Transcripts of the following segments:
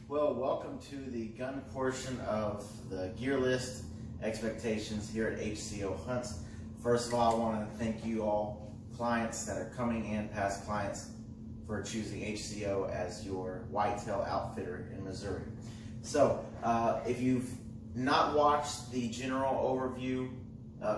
Well, welcome to the gun portion of the gear list expectations here at HCO Hunt. First of all, I want to thank you all clients that are coming and past clients for choosing HCO as your whitetail outfitter in Missouri. So if you've not watched the general overview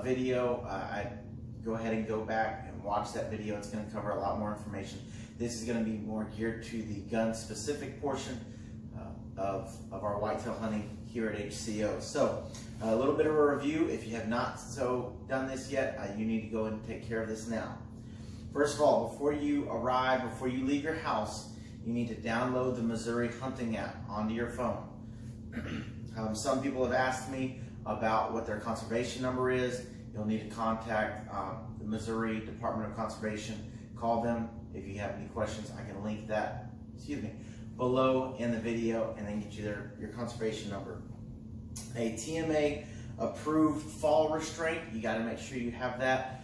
video, I'd go ahead and go back and watch that video. It's going to cover a lot more information. This is going to be more geared to the gun specific portion of our whitetail hunting here at HCO. So a little bit of a review. If you have not done this yet, you need to go and take care of this now. First of all, before you arrive, before you leave your house, you need to download the Missouri hunting app onto your phone. Some people have asked me about what their conservation number is. You'll need to contact the Missouri Department of Conservation. Call them if you have any questions. I can link that, below in the video and then get you your conservation number. A TMA approved fall restraint, you got to make sure you have that.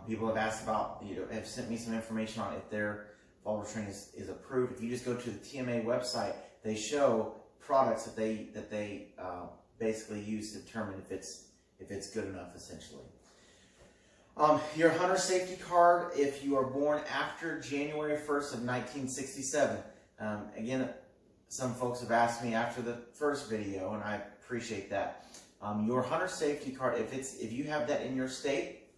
People have asked about, have sent me some information on if their fall restraint is approved. If you just go to the TMA website, they show products that they basically use to determine if it's good enough, essentially. Your hunter safety card, if you are born after January 1st of 1967. Again, some folks have asked me after the first video, and I appreciate that. Your hunter safety card, if you have that in your state,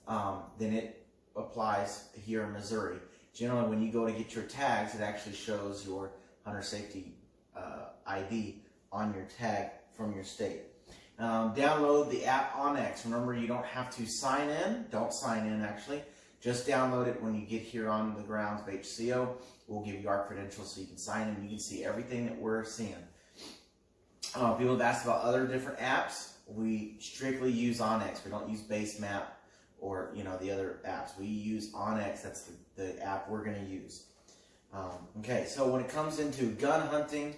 then it applies here in Missouri. Generally, when you go to get your tags, it actually shows your hunter safety ID on your tag from your state. Download the app OnX. Remember, you don't have to sign in. Don't sign in, actually. Just download it when you get here on the grounds of HCO. We'll give you our credentials so you can sign in and you can see everything that we're seeing. People have asked about other different apps. We strictly use OnX. We don't use Basemap or the other apps. We use OnX. That's the app we're going to use. Okay, so when it comes into gun hunting,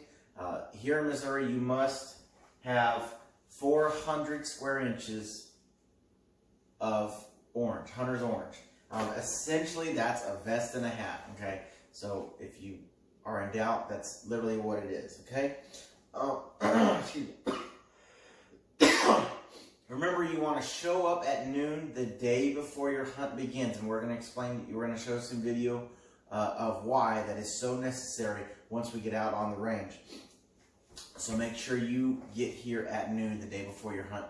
here in Missouri, you must have 400 square inches of orange, hunter's orange. Essentially, that's a vest and a hat, okay? So if you are in doubt, that's literally what it is, okay? Excuse me. Remember, you want to show up at noon the day before your hunt begins, and we're going to explain, we're going to show some video of why that is so necessary once we get out on the range. So make sure you get here at noon the day before your hunt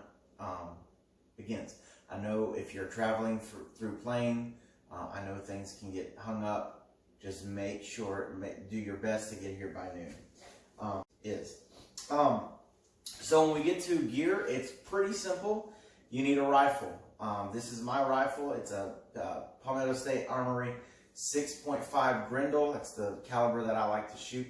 begins. I know if you're traveling through plane, I know things can get hung up. Just make sure, do your best to get here by noon. So when we get to gear, it's pretty simple. You need a rifle. This is my rifle. It's a Palmetto State Armory 6.5 Grendel. That's the caliber that I like to shoot.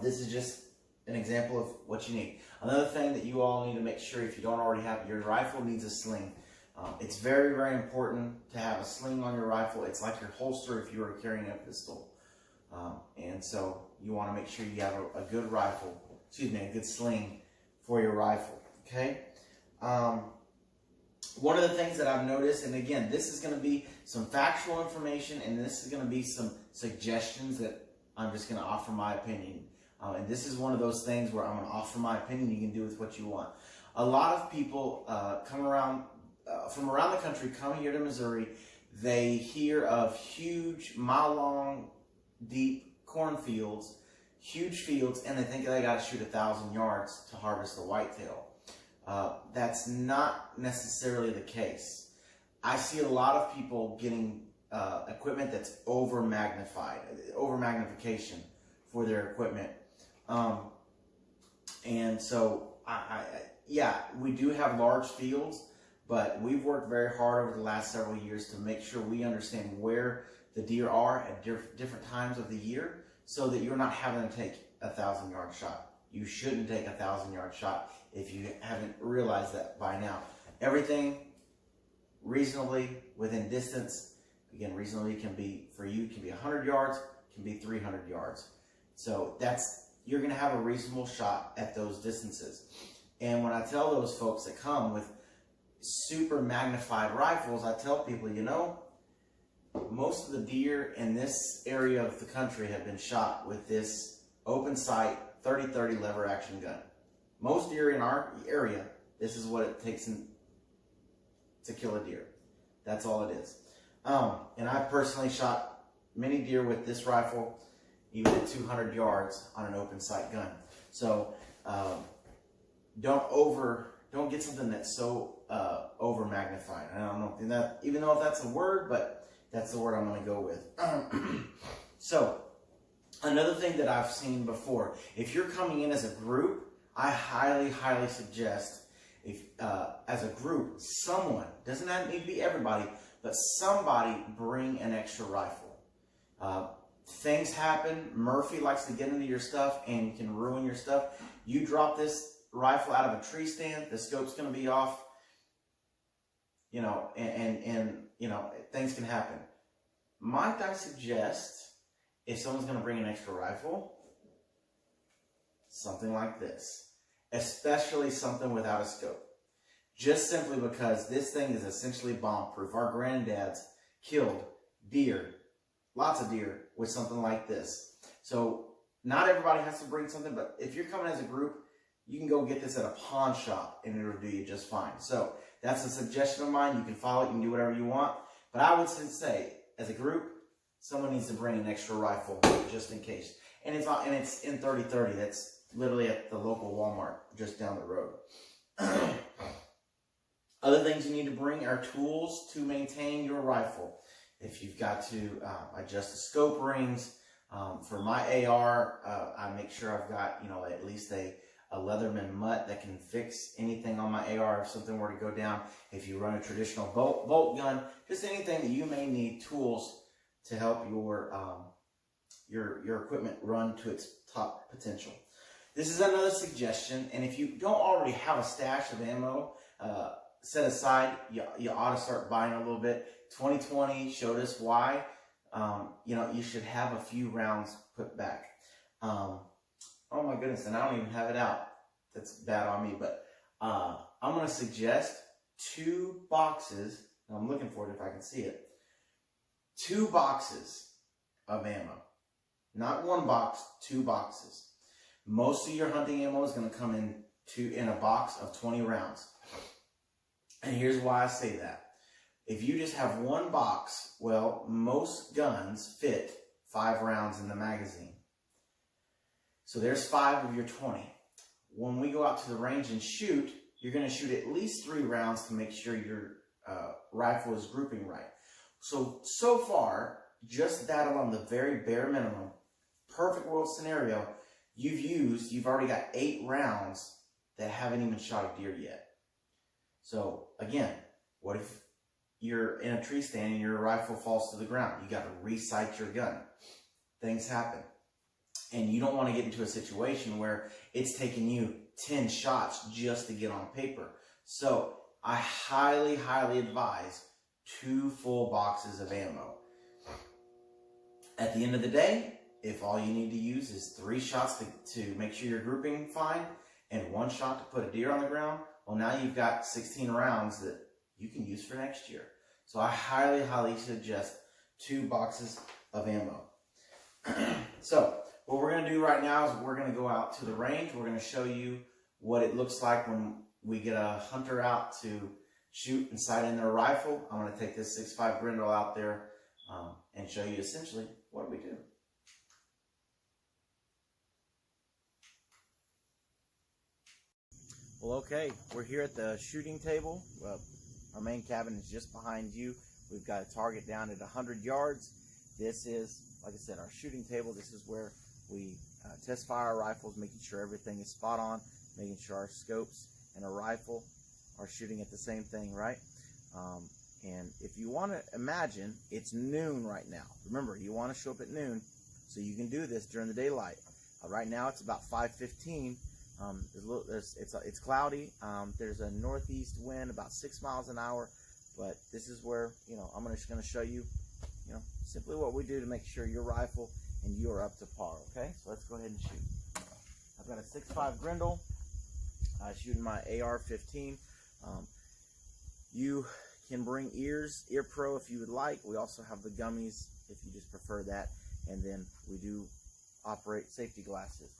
This is just an example of what you need. Another thing that you all need to make sure, if you don't already have, your rifle needs a sling. It's very, very important to have a sling on your rifle. It's like your holster if you were carrying a pistol. And so you want to make sure you have a good rifle, a good sling for your rifle, okay? One of the things that I've noticed, and again, this is going to be some factual information, and this is going to be some suggestions that I'm just going to offer my opinion. And this is one of those things where I'm going to offer my opinion. You can do with what you want. A lot of people come around from around the country, come here to Missouri. They hear of huge, mile-long, deep cornfields, huge fields, and they think they got to shoot 1,000 yards to harvest a whitetail. That's not necessarily the case. I see a lot of people getting equipment that's over-magnified, over-magnification for their equipment. And so, yeah, we do have large fields, but we've worked very hard over the last several years to make sure we understand where the deer are at different times of the year so that you're not having to take a 1,000-yard shot. You shouldn't take a 1,000-yard shot if you haven't realized that by now. Everything reasonably within distance. Again, reasonably can be, for you, can be 100 yards, can be 300 yards. So you're going to have a reasonable shot at those distances. And when I tell those folks that come with super magnified rifles, I tell people, most of the deer in this area of the country have been shot with this open sight 30-30 lever action gun. Most deer in our area, this is what it takes to kill a deer. That's all it is. And I personally shot many deer with this rifle, even at 200 yards on an open sight gun. So don't get something that's so over magnified. I don't know that, even though if that's a word, but that's the word I'm going to go with. So another thing that I've seen before, if you're coming in as a group, I highly suggest, if as a group, someone, doesn't have need to be everybody, but somebody bring an extra rifle. Things happen. Murphy likes to get into your stuff and can ruin your stuff. You drop this rifle out of a tree stand, the scope's going to be off, you know, and you know, things can happen. Might I suggest, if someone's going to bring an extra rifle, something like this, especially something without a scope. Just simply because this thing is essentially bomb-proof. Our granddads killed deer, lots of deer, with something like this. So not everybody has to bring something, but if you're coming as a group, you can go get this at a pawn shop and it'll do you just fine. So that's a suggestion of mine. You can follow it, you can do whatever you want. But I would say, as a group, someone needs to bring an extra rifle just in case. And it's in 30-30. That's literally at the local Walmart just down the road. Other things you need to bring are tools to maintain your rifle. If you've got to adjust the scope rings, for my AR, I make sure I've got, you know, at least a Leatherman mutt that can fix anything on my AR if something were to go down. If you run a traditional bolt gun, just anything that you may need tools to help your equipment run to its top potential. This is another suggestion, and if you don't already have a stash of ammo set aside, you ought to start buying a little bit. 2020 showed us why. You know, you should have a few rounds put back. Oh my goodness, and I don't even have it out. That's bad on me, but I'm going to suggest 2 boxes. I'm looking for it if I can see it. 2 boxes of ammo. Not 1 box, 2 boxes. Most of your hunting ammo is going to come in a box of 20 rounds. And here's why I say that. If you just have 1 box, well, most guns fit 5 rounds in the magazine. So there's 5 of your 20. When we go out to the range and shoot, you're going to shoot at least 3 rounds to make sure your rifle is grouping right. So far, just that alone, the very bare minimum, perfect world scenario, you've already got 8 rounds that haven't even shot a deer yet. So again, what if you're in a tree stand and your rifle falls to the ground? You got to re-sight your gun. Things happen. And you don't want to get into a situation where it's taking you 10 shots just to get on paper. So I highly advise 2 full boxes of ammo. At the end of the day, if all you need to use is 3 shots to make sure you're grouping fine and 1 shot to put a deer on the ground, well, now you've got 16 rounds that you can use for next year. So I highly suggest 2 boxes of ammo. So what we're going to do right now is we're going to go out to the range. We're going to show you what it looks like when we get a hunter out to shoot and sight in their rifle. I'm going to take this 6.5 Grendel out there and show you essentially what we do. Well, okay, we're here at the shooting table. Our main cabin is just behind you. We've got a target down at 100 yards. This is, like I said, our shooting table. This is where we test fire our rifles, making sure everything is spot on, making sure our scopes and our rifle are shooting at the same thing, right? And if you want to imagine, it's noon right now. Remember, you want to show up at noon so you can do this during the daylight. Right now it's about 5:15. It's cloudy. There's a northeast wind about 6 miles an hour, but this is where, you know, I'm just going to show you, you know, simply what we do to make sure your rifle and you are up to par. Okay, so let's go ahead and shoot. I've got a 6.5 Grendel shooting my AR-15. You can bring ear pro if you would like. We also have the gummies if you just prefer that. And then we do operate safety glasses.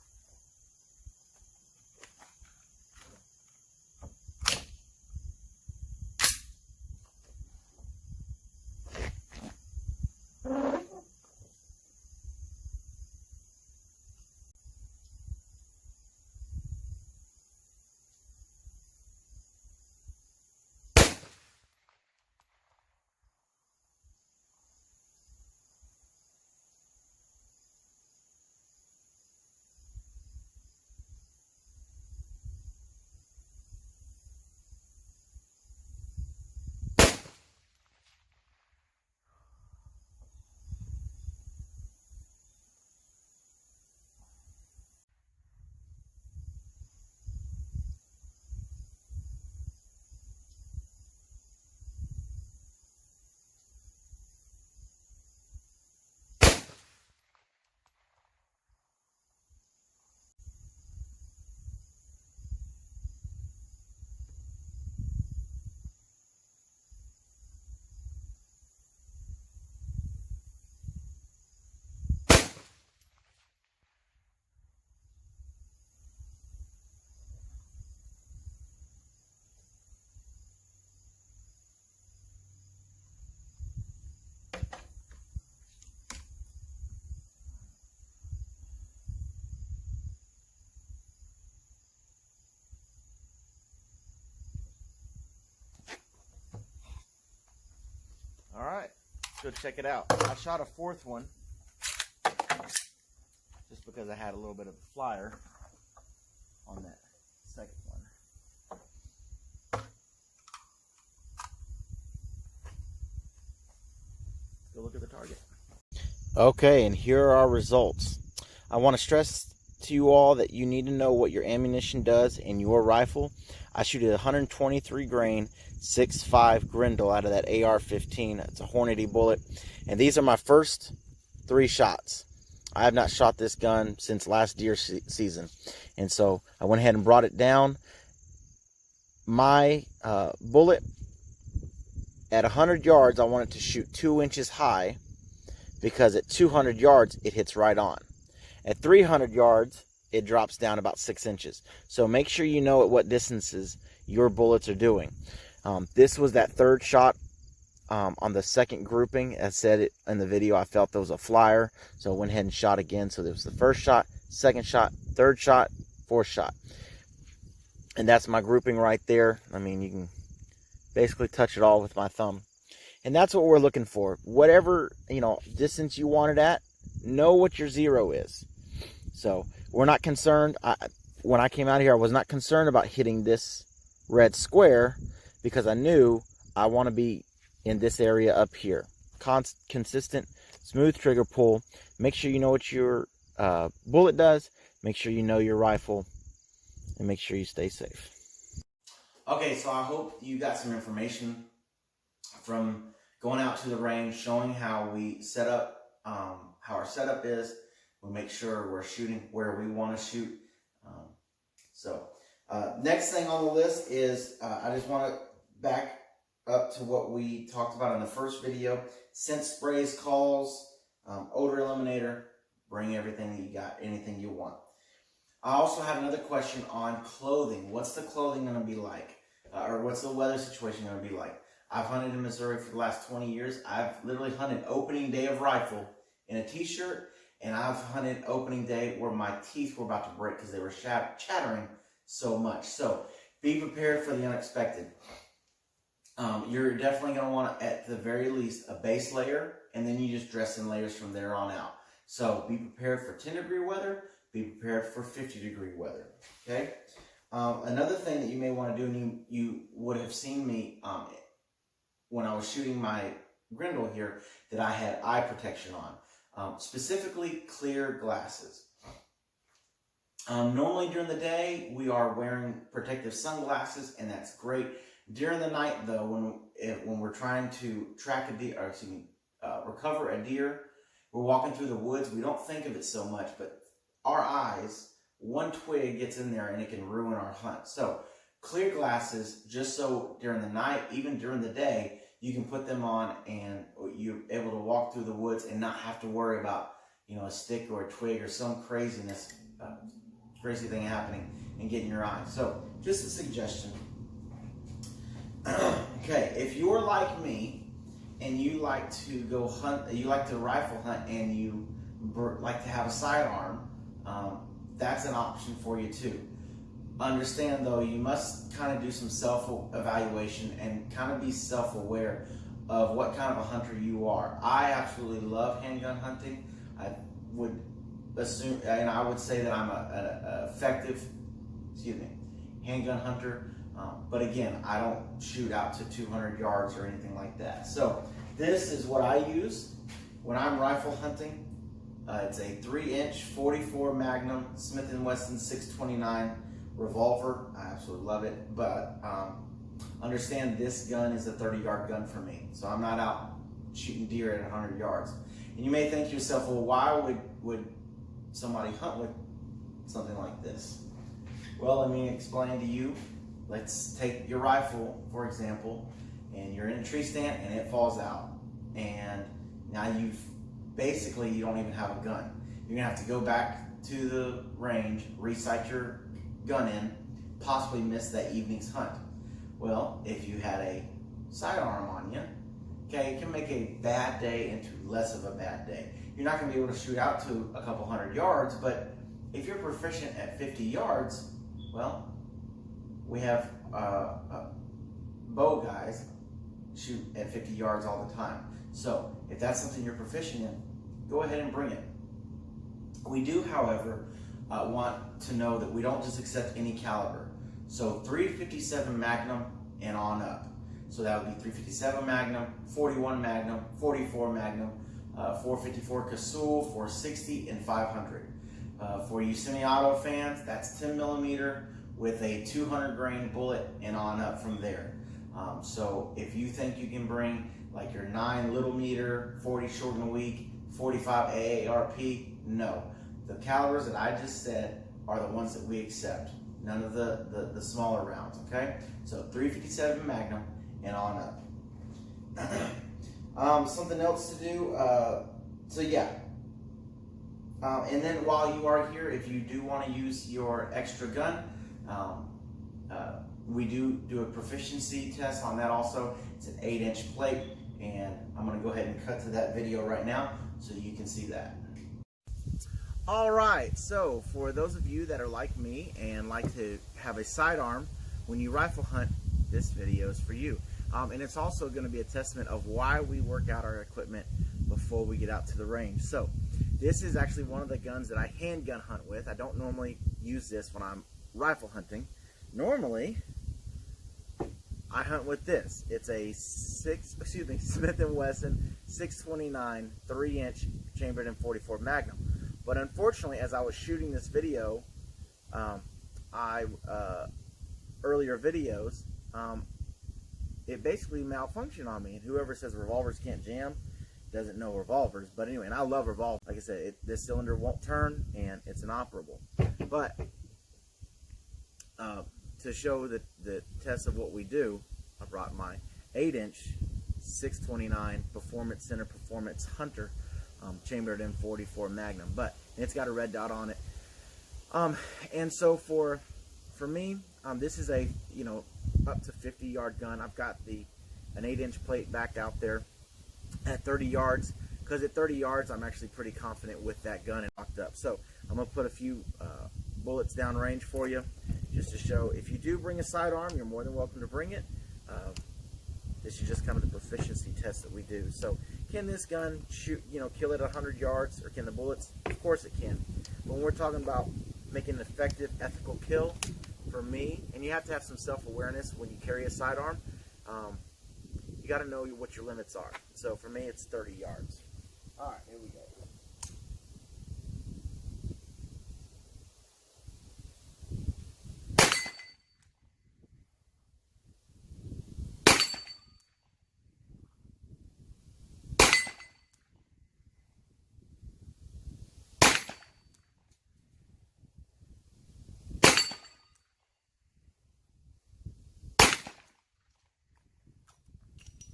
All right, let's go check it out. I shot a fourth one just because I had a little bit of a flyer on that second one. Let's go look at the target. Okay, and here are our results. I want to stress to you all that you need to know what your ammunition does in your rifle. I shoot a 123 grain 6.5 Grendel out of that AR-15. It's a Hornady bullet, and these are my first 3 shots. I have not shot this gun since last deer season, and so I went ahead and brought it down. My bullet at 100 yards, I want it to shoot 2 inches high, because at 200 yards it hits right on. At 300 yards it drops down about 6 inches. So make sure you know at what distances your bullets are doing. This was that third shot on the second grouping. As said it in the video, I felt there was a flyer, so I went ahead and shot again. So there was the first shot, second shot, third shot, fourth shot, and that's my grouping right there. I mean, you can basically touch it all with my thumb, and that's what we're looking for. Whatever distance you want it at, know what your zero is. So we're not concerned. When I came out here, I was not concerned about hitting this red square, because I knew I want to be in this area up here. Consistent, smooth trigger pull. Make sure you know what your bullet does. Make sure you know your rifle, and make sure you stay safe. Okay, so I hope you got some information from going out to the range, showing how we set up, how our setup is. We make sure we're shooting where we want to shoot. Next thing on the list is I just want to back up to what we talked about in the first video. Scent sprays, calls, odor eliminator. Bring everything that you got, anything you want. I also have another question on clothing. What's the clothing going to be like? Or what's the weather situation going to be like? I've hunted in Missouri for the last 20 years. I've literally hunted opening day of rifle in a t-shirt, and I've hunted opening day where my teeth were about to break because they were chattering so much. So be prepared for the unexpected. You're definitely going to want, at the very least, a base layer, and then you just dress in layers from there on out. So be prepared for 10-degree weather. Be prepared for 50-degree weather. Okay. Another thing that you may want to do, and you would have seen me when I was shooting my Grendel here, that I had eye protection on, specifically clear glasses. Normally during the day we are wearing protective sunglasses, and that's great. During the night, though, when we're trying to track a deer, or excuse me, recover a deer, we're walking through the woods. We don't think of it so much, but our eyes, one twig gets in there and it can ruin our hunt. So clear glasses, just so during the night, even during the day, you can put them on and you're able to walk through the woods and not have to worry about, a stick or a twig or some craziness, crazy thing happening and getting your eye. So just a suggestion. Okay, if you're like me and you like to go hunt, you like to rifle hunt, and you like to have a sidearm, that's an option for you too. Understand though, you must kind of do some self-evaluation and kind of be self-aware of what kind of a hunter you are. I absolutely love handgun hunting. I would assume, and I would say that I'm an effective, handgun hunter. But again, I don't shoot out to 200 yards or anything like that. So this is what I use when I'm rifle hunting. It's a 3-inch 44 Magnum Smith & Wesson 629 revolver. I absolutely love it, but understand this gun is a 30-yard gun for me. So I'm not out shooting deer at 100 yards. And you may think to yourself, well, why would somebody hunt with something like this? Well, let me explain to you. Let's take your rifle, for example, and you're in a tree stand and it falls out. And now you don't even have a gun. You're gonna have to go back to the range, re-sight your gun in, possibly miss that evening's hunt. Well, if you had a sidearm on you, okay, it can make a bad day into less of a bad day. You're not gonna be able to shoot out to a couple 100 yards, but if you're proficient at 50 yards, well, we have bow guys shoot at 50 yards all the time. So if that's something you're proficient in, go ahead and bring it. We do, however, want to know that we don't just accept any caliber. So 357 Magnum and on up. So that would be 357 Magnum, 41 Magnum, 44 Magnum, 454 Casull, 460, and 500. For you semi-auto fans, that's 10 millimeter with a 200 grain bullet and on up from there. So if you think you can bring like your 9 little meter, 40 short and weak, 45 AARP, no. The calibers that I just said are the ones that we accept. None of the smaller rounds, okay? So 357 Magnum and on up. Something else to do, and then while you are here, if you do want to use your extra gun, we do a proficiency test on that also. It's an 8-inch plate, and I'm going to go ahead and cut to that video right now so you can see that. All right, so for those of you that are like me and like to have a sidearm when you rifle hunt, this video is for you. And it's also going to be a testament of why we work out our equipment before we get out to the range. So this is actually one of the guns that I handgun hunt with. I don't normally use this when I'm rifle hunting. Normally, I hunt with this. It's a Smith & Wesson 629 3-inch chambered in 44 Magnum. But unfortunately, as I was shooting this video, earlier videos, it basically malfunctioned on me. And whoever says revolvers can't jam doesn't know revolvers. But anyway, and I love revolvers. Like I said, this cylinder won't turn and it's inoperable. But to show the test of what we do, I brought my 8-inch 629 Performance Center Performance Hunter chambered in 44 Magnum, but it's got a red dot on it. And so for me, this is a up to 50-yard gun. I've got an 8-inch plate back out there at 30 yards, because at 30 yards I'm actually pretty confident with that gun and locked up. So I'm gonna put a few bullets down range for you, just to show if you do bring a sidearm, you're more than welcome to bring it. This is just kind of the proficiency test that we do. So can this gun shoot, kill it 100 yards, or can the bullets? Of course it can. But when we're talking about making an effective, ethical kill, for me, and you have to have some self-awareness when you carry a sidearm, you got to know what your limits are. So for me, it's 30 yards. All right, here we go.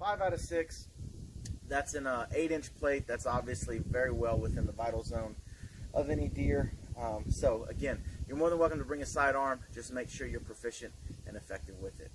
5 out of 6. That's an 8-inch plate. That's obviously very well within the vital zone of any deer. So again, you're more than welcome to bring a sidearm. Just make sure you're proficient and effective with it.